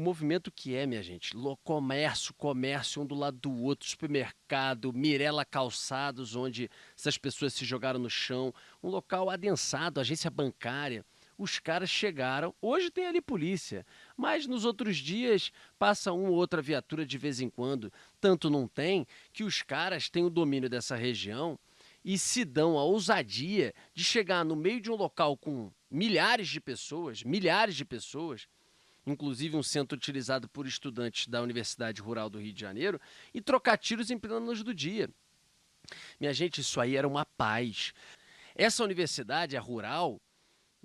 O movimento que é, minha gente, comércio um do lado do outro, supermercado, Mirela Calçados, onde essas pessoas se jogaram no chão, um local adensado, agência bancária. Os caras chegaram, hoje tem ali polícia, mas nos outros dias passa uma ou outra viatura de vez em quando. Tanto não tem que os caras têm o domínio dessa região e se dão a ousadia de chegar no meio de um local com milhares de pessoas, inclusive um centro utilizado por estudantes da Universidade Rural do Rio de Janeiro, e trocar tiros em plena luz do dia. Minha gente, isso aí era uma paz. Essa universidade, a rural,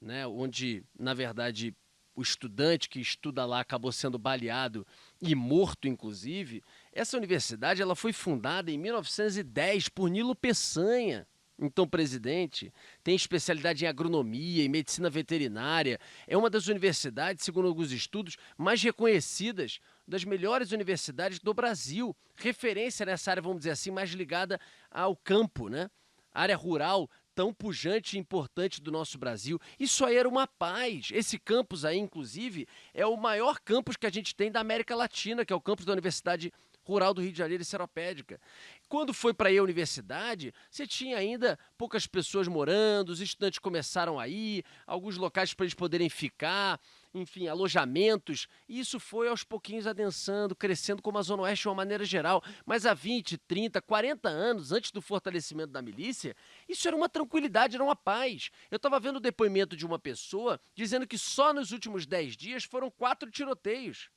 né, onde, na verdade, o estudante que estuda lá acabou sendo baleado e morto, inclusive, essa universidade ela foi fundada em 1910 por Nilo Peçanha, então presidente, tem especialidade em agronomia e medicina veterinária, é uma das universidades, segundo alguns estudos, mais reconhecidas, das melhores universidades do Brasil, referência nessa área, vamos dizer assim, mais ligada ao campo, né? Área rural tão pujante e importante do nosso Brasil. Isso aí era uma paz. Esse campus aí, inclusive, é o maior campus que a gente tem da América Latina, que é o campus da Universidade Rural do Rio de Janeiro e Seropédica. Quando foi para ir à universidade, você tinha ainda poucas pessoas morando, os estudantes começaram a ir, alguns locais para eles poderem ficar, enfim, alojamentos, e isso foi aos pouquinhos adensando, crescendo como a Zona Oeste de uma maneira geral. Mas há 20, 30, 40 anos, antes do fortalecimento da milícia, isso era uma tranquilidade, era uma paz. Eu estava vendo o depoimento de uma pessoa dizendo que só nos últimos 10 dias foram 4 tiroteios.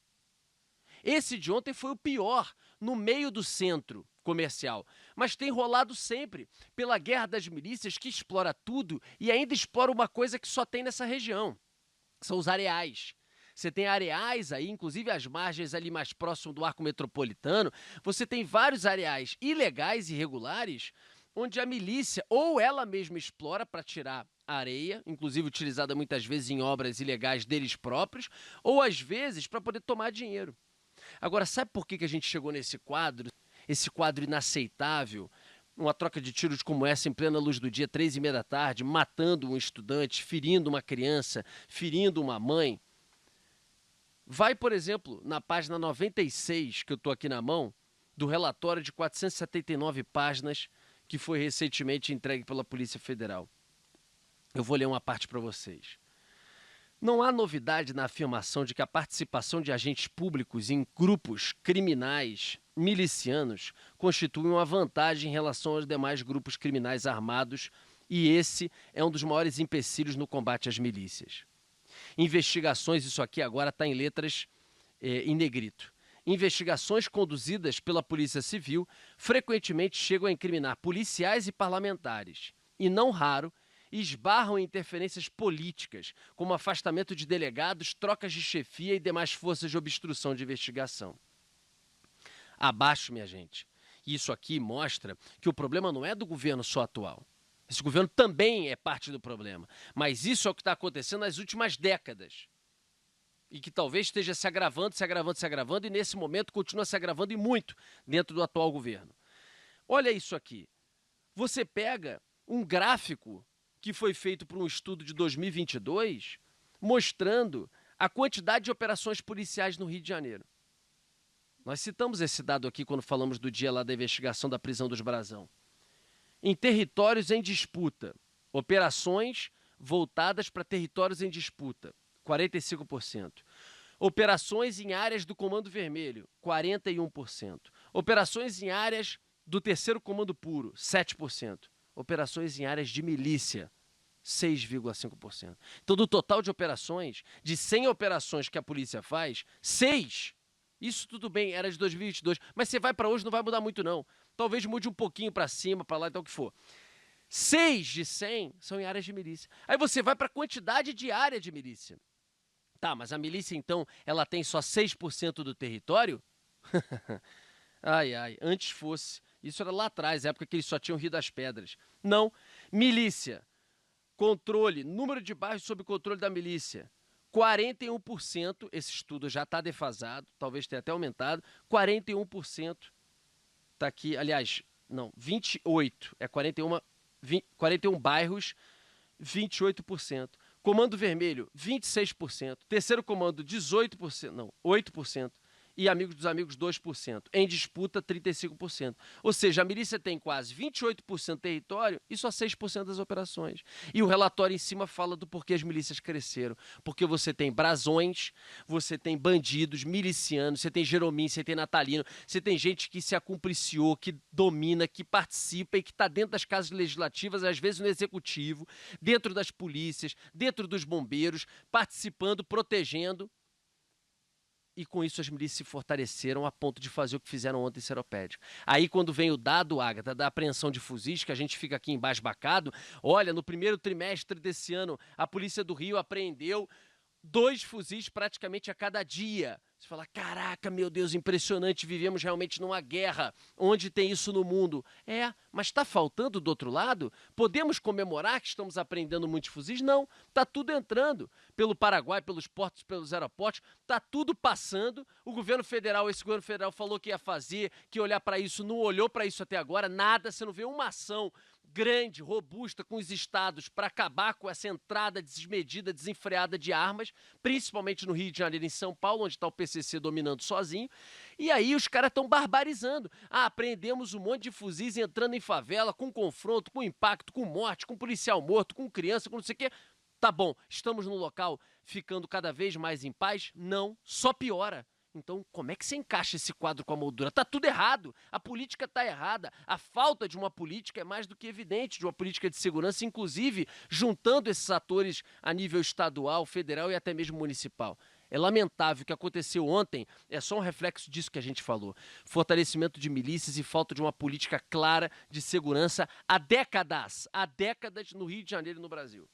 Esse de ontem foi o pior, no meio do centro comercial. Mas tem rolado sempre, pela guerra das milícias que explora tudo e ainda explora uma coisa que só tem nessa região. São os areais. Você tem areais aí, inclusive as margens ali mais próximo do arco metropolitano. Você tem vários areais ilegais e irregulares, onde a milícia ou ela mesma explora para tirar a areia, inclusive utilizada muitas vezes em obras ilegais deles próprios, ou às vezes para poder tomar dinheiro. Agora, sabe por que a gente chegou nesse quadro? Esse quadro inaceitável, uma troca de tiros como essa em plena luz do dia, 3h30 da tarde, matando um estudante, ferindo uma criança, ferindo uma mãe. Vai, por exemplo, na página 96, que eu estou aqui na mão, do relatório de 479 páginas que foi recentemente entregue pela Polícia Federal. Eu vou ler uma parte para vocês. Não há novidade na afirmação de que a participação de agentes públicos em grupos criminais milicianos constitui uma vantagem em relação aos demais grupos criminais armados e esse é um dos maiores empecilhos no combate às milícias. Investigações, isso aqui agora está em letras em negrito. Investigações conduzidas pela Polícia Civil frequentemente chegam a incriminar policiais e parlamentares e, não raro, esbarram em interferências políticas, como afastamento de delegados, trocas de chefia e demais forças de obstrução de investigação. Abaixo, minha gente. Isso aqui mostra que o problema não é do governo só atual. Esse governo também é parte do problema. Mas isso é o que está acontecendo nas últimas décadas. E que talvez esteja se agravando, e nesse momento continua se agravando e muito dentro do atual governo. Olha isso aqui. Você pega um gráfico que foi feito por um estudo de 2022, mostrando a quantidade de operações policiais no Rio de Janeiro. Nós citamos esse dado aqui quando falamos do dia lá da investigação da prisão dos Brasão. Em territórios em disputa, operações voltadas para territórios em disputa, 45%. Operações em áreas do Comando Vermelho, 41%. Operações em áreas do Terceiro Comando Puro, 7%. Operações em áreas de milícia, 6,5%. Então, do total de operações, de 100 operações que a polícia faz, 6, isso tudo bem, era de 2022, mas você vai para hoje, não vai mudar muito não. Talvez mude um pouquinho para cima, para lá, então o que for. 6 de 100 são em áreas de milícia. Aí você vai para a quantidade de área de milícia. Tá, mas a milícia, então, ela tem só 6% do território? Ai, ai, antes fosse. Isso era lá atrás, época que eles só tinham Rio das Pedras. Não. Milícia. Controle, número de bairros sob controle da milícia. 41%, esse estudo já está defasado, talvez tenha até aumentado. 41% está aqui, aliás, não, 28, 41 bairros, 28%. Comando Vermelho, 26%. Terceiro Comando, 18%. Não, 8%. E Amigos dos Amigos, 2%. Em disputa, 35%. Ou seja, a milícia tem quase 28% do território e só 6% das operações. E o relatório em cima fala do porquê as milícias cresceram. Porque você tem brasões, você tem bandidos, milicianos, você tem Jeromim, você tem Natalino, você tem gente que se acumpliciou, que domina, que participa e que está dentro das casas legislativas, às vezes no executivo, dentro das polícias, dentro dos bombeiros, participando, protegendo. E com isso as milícias se fortaleceram a ponto de fazer o que fizeram ontem em Seropédica. Aí quando vem o dado, Agatha, da apreensão de fuzis, que a gente fica aqui embasbacado, olha, no primeiro trimestre desse ano, a Polícia do Rio apreendeu 2 fuzis praticamente a cada dia. Você fala, caraca, meu Deus, impressionante, vivemos realmente numa guerra. Onde tem isso no mundo? É, mas está faltando do outro lado? Podemos comemorar que estamos apreendendo muitos fuzis? Não, está tudo entrando. Pelo Paraguai, pelos portos, pelos aeroportos, está tudo passando. O governo federal, esse governo federal falou que ia fazer, que ia olhar para isso, não olhou para isso até agora, nada, você não vê uma ação grande, robusta, com os estados para acabar com essa entrada desmedida, desenfreada de armas, principalmente no Rio de Janeiro e em São Paulo, onde está o PCC dominando sozinho. E aí os caras estão barbarizando. Ah, apreendemos um monte de fuzis entrando em favela, com confronto, com impacto, com morte, com policial morto, com criança, com não sei o quê. Tá bom, estamos no local ficando cada vez mais em paz? Não, só piora. Então, como é que você encaixa esse quadro com a moldura? Tá tudo errado. A política tá errada. A falta de uma política é mais do que evidente, de uma política de segurança, inclusive juntando esses atores a nível estadual, federal e até mesmo municipal. É lamentável o que aconteceu ontem, é só um reflexo disso que a gente falou. Fortalecimento de milícias e falta de uma política clara de segurança há décadas no Rio de Janeiro e no Brasil.